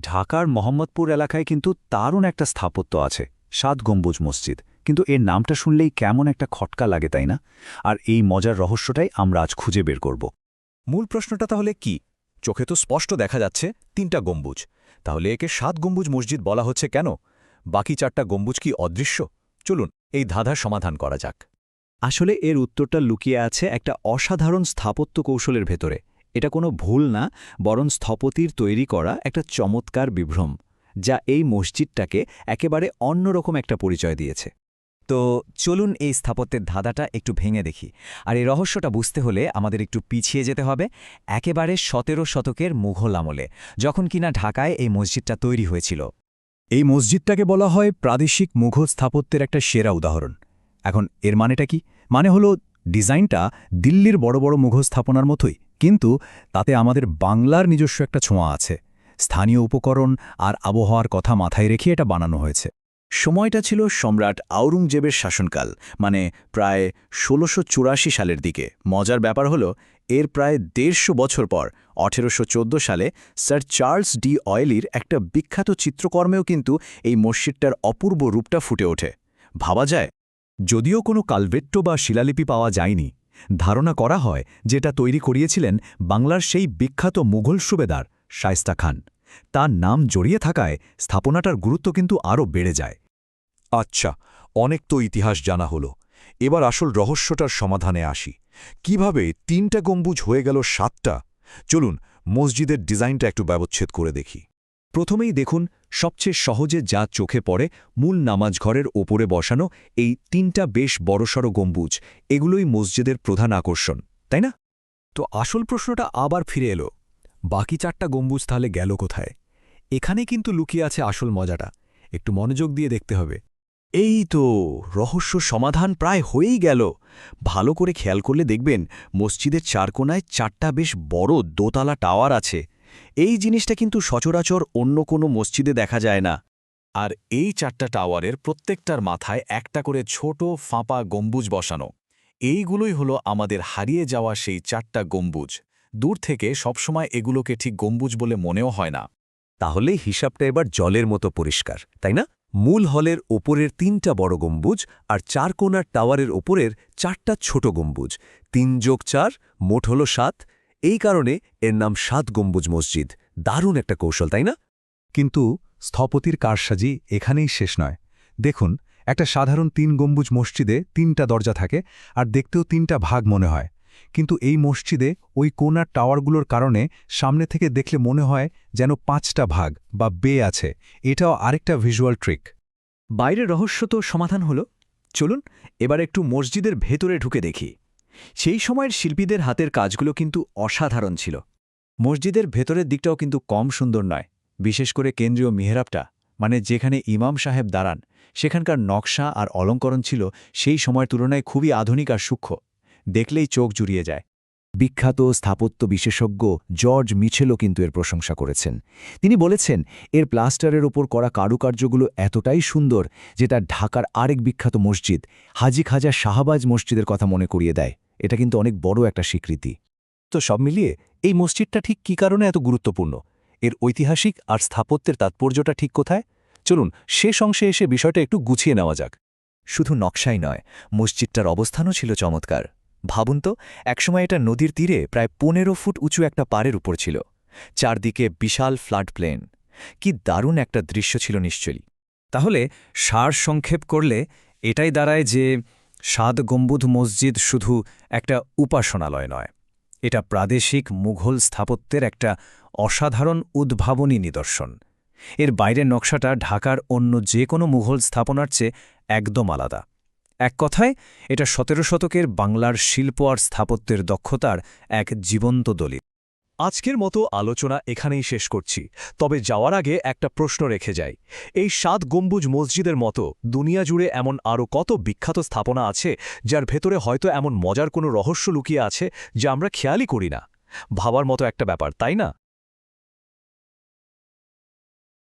ঢাকার মোহাম্মদপুর এলাকায় কিন্তু দারুণ একটা স্থাপত্য আছে, ৭ গম্বুজ মসজিদ। কিন্তু এর নামটা শুনলেই কেমন একটা খটকা লাগে, তাই না? আর এই মজার রহস্যটাই আমরা আজ খুঁজে বের করব। মূল প্রশ্নটা তাহলে কি? চোখে তো স্পষ্ট দেখা যাচ্ছে ৩টা গম্বুজ। তাহলে একে ৭ গম্বুজ মসজিদ বলা হচ্ছে কেন? বাকি ৪টা গম্বুজ কি অদৃশ্য? চলুন এই ধাঁধার সমাধান করা যাক। আসলে এর উত্তরটা লুকিয়ে আছে একটা অসাধারণ স্থাপত্য কৌশলের ভেতরে। এটা কোনো ভুল না, বরং স্থপতির তৈরি করা একটা চমৎকার বিভ্রম, যা এই মসজিদটাকে একেবারে অন্যরকম একটা পরিচয় দিয়েছে। তো চলুন এই স্থাপত্যের ধাঁধাটা একটু ভেঙে দেখি। আর এই রহস্যটা বুঝতে হলে আমাদের একটু পিছিয়ে যেতে হবে একেবারে ১৭ শতকের মুঘল আমলে, যখন কিনা ঢাকায় এই মসজিদটা তৈরি হয়েছিল। এই মসজিদটাকে বলা হয় প্রাদেশিক মুঘল স্থাপত্যের একটা সেরা উদাহরণ। এখন এর মানেটা কি? মানে হলো ডিজাইনটা দিল্লির বড় বড় মুঘল স্থাপনার মতোই, কিন্তু তাতে আমাদের বাংলার নিজস্ব একটা ছোঁয়া আছে। স্থানীয় উপকরণ আর আবহাওয়ার কথা মাথায় রেখে এটা বানানো হয়েছে। সময়টা ছিল সম্রাট আওরঙ্গজেবের শাসনকাল, মানে প্রায় ১৬৮৪ সালের দিকে। মজার ব্যাপার হলো এর প্রায় ১৫০ বছর পর ১৮১৪ সালে স্যার চার্লস ডি অয়েলির একটা বিখ্যাত চিত্রকর্মেও কিন্তু এই মসজিদটার অপূর্ব রূপটা ফুটে ওঠে। ভাবা যায়, যদিও কোনো কালভেট্টো বা শিলালিপি পাওয়া যায়নি, ধারণা করা হয় যেটা তৈরি করিয়েছিলেন বাংলার সেই বিখ্যাত মুঘল সুবেদার শায়েস্তা খান। তার নাম জড়িয়ে থাকায় স্থাপনাটার গুরুত্ব কিন্তু আরও বেড়ে যায়। আচ্ছা, অনেক তো ইতিহাস জানা হলো। এবার আসল রহস্যটার সমাধানে আসি। কিভাবে ৩টা গম্বুজ হয়ে গেল ৭টা? চলুন মসজিদের ডিজাইনটা একটু ব্যবচ্ছেদ করে দেখি। প্রথমেই দেখুন, সবচেয়ে সহজে যা চোখে পড়ে, মূল নামাজঘরের ওপরে বসানো এই ৩টা বেশ বড়সড় গম্বুজ। এগুলোই মসজিদের প্রধান আকর্ষণ, তাই না? তো আসল প্রশ্নটা আবার ফিরে এলো, বাকি ৪টা গম্বুজ তাহলে গেল কোথায়? এখানে কিন্তু লুকিয়ে আছে আসল মজাটা। একটু মনোযোগ দিয়ে দেখতে হবে। এই তো রহস্য সমাধান প্রায় হয়েই গেল। ভালো করে খেয়াল করলে দেখবেন মসজিদের চারকোনায় ৪টা বেশ বড় দোতলা টাওয়ার আছে। এই জিনিসটা কিন্তু সচরাচর অন্য কোনো মসজিদে দেখা যায় না। আর এই ৪টা টাওয়ারের প্রত্যেকটার মাথায় একটা করে ছোট ফাঁপা গম্বুজ বসানো। এইগুলোই হলো আমাদের হারিয়ে যাওয়া সেই ৪টা গম্বুজ। দূর থেকে সবসময় এগুলোকে ঠিক গম্বুজ বলে মনেও হয় না। তাহলে হিসাবটা এবার জলের মতো পরিষ্কার, তাই না? মূল হলের ওপরের ৩টা বড় গম্বুজ আর ৪ কোণার টাওয়ারের ওপরের ৪টা ছোট গম্বুজ, ৩+৪ মোট হল ৭। এই কারণে এর নাম ৭ গম্বুজ মসজিদ। দারুণ একটা কৌশল, তাই না? কিন্তু স্থপতির কারসাজি এখানেই শেষ নয়। দেখুন, একটা সাধারণ ৩ গম্বুজ মসজিদে ৩টা দরজা থাকে আর দেখতেও ৩টা ভাগ মনে হয়। কিন্তু এই মসজিদে ওই কোণার টাওয়ারগুলোর কারণে সামনে থেকে দেখলে মনে হয় যেন ৫টা ভাগ বা বে আছে। এটাও আরেকটা ভিজুয়াল ট্রিক। বাইরের রহস্য তো সমাধান হলো। চলুন এবার একটু মসজিদের ভেতরে ঢুকে দেখি। সেই সময়ের শিল্পীদের হাতের কাজগুলো কিন্তু অসাধারণ ছিল। মসজিদের ভেতরের দিকটাও কিন্তু কম সুন্দর নয়। বিশেষ করে কেন্দ্রীয় মিহরাবটা, মানে যেখানে ইমাম সাহেব দাঁড়ান, সেখানকার নকশা আর অলঙ্করণ ছিল সেই সময়ের তুলনায় খুবই আধুনিক আর সূক্ষ্ম। দেখলেই চোখ জুড়িয়ে যায়। বিখ্যাত স্থাপত্য বিশেষজ্ঞ জর্জ মিচেলও কিন্তু এর প্রশংসা করেছেন। তিনি বলেছেন, এর প্লাস্টারের ওপর করা কারুকার্যগুলো এতটাই সুন্দর যে তা ঢাকার আরেক বিখ্যাত মসজিদ হাজী খাজা শাহবাজ মসজিদের কথা মনে করিয়ে দেয়। এটা কিন্তু অনেক বড় একটা স্বীকৃতি। তো সব মিলিয়ে এই মসজিদটা ঠিক কী কারণে এত গুরুত্বপূর্ণ? এর ঐতিহাসিক আর স্থাপত্যের তাৎপর্যটা ঠিক কোথায়? চলুন শেষ অংশে এসে বিষয়টা একটু গুছিয়ে নেওয়া যাক। শুধু নকশাই নয়, মসজিদটার অবস্থানও ছিল চমৎকার। ভাবুন তো, একসময় এটা নদীর তীরে প্রায় ১৫ ফুট উঁচু একটা পাড়ের উপর ছিল। চারদিকে বিশাল ফ্লাড প্লেন। কি দারুণ একটা দৃশ্য ছিল নিশ্চয়ই। তাহলে সারসংক্ষেপ করলে এটাই দাঁড়ায় যে ৭ গম্বুজ মসজিদ শুধু একটা উপাসনালয় নয়, এটা প্রাদেশিক মুঘল স্থাপত্যের একটা অসাধারণ উদ্ভাবনী নিদর্শন। এর বাইরের নকশাটা ঢাকার অন্য যে কোনো মুঘল স্থাপনার চেয়ে একদম আলাদা। এক কথায় এটা ১৭ শতকের বাংলার শিল্প আর স্থাপত্যের দক্ষতার এক জীবন্ত দলিল। আজকের মতো আলোচনা এখানেই শেষ করছি। তবে যাওয়ার আগে একটা প্রশ্ন রেখে যাই। এই ৭ গম্বুজ মসজিদের মতো দুনিয়া জুড়ে এমন আরও কত বিখ্যাত স্থাপনা আছে যার ভেতরে হয়তো এমন মজার কোনো রহস্য লুকিয়ে আছে যা আমরা খেয়ালই করি না? ভাবার মতো একটা ব্যাপার, তাই না?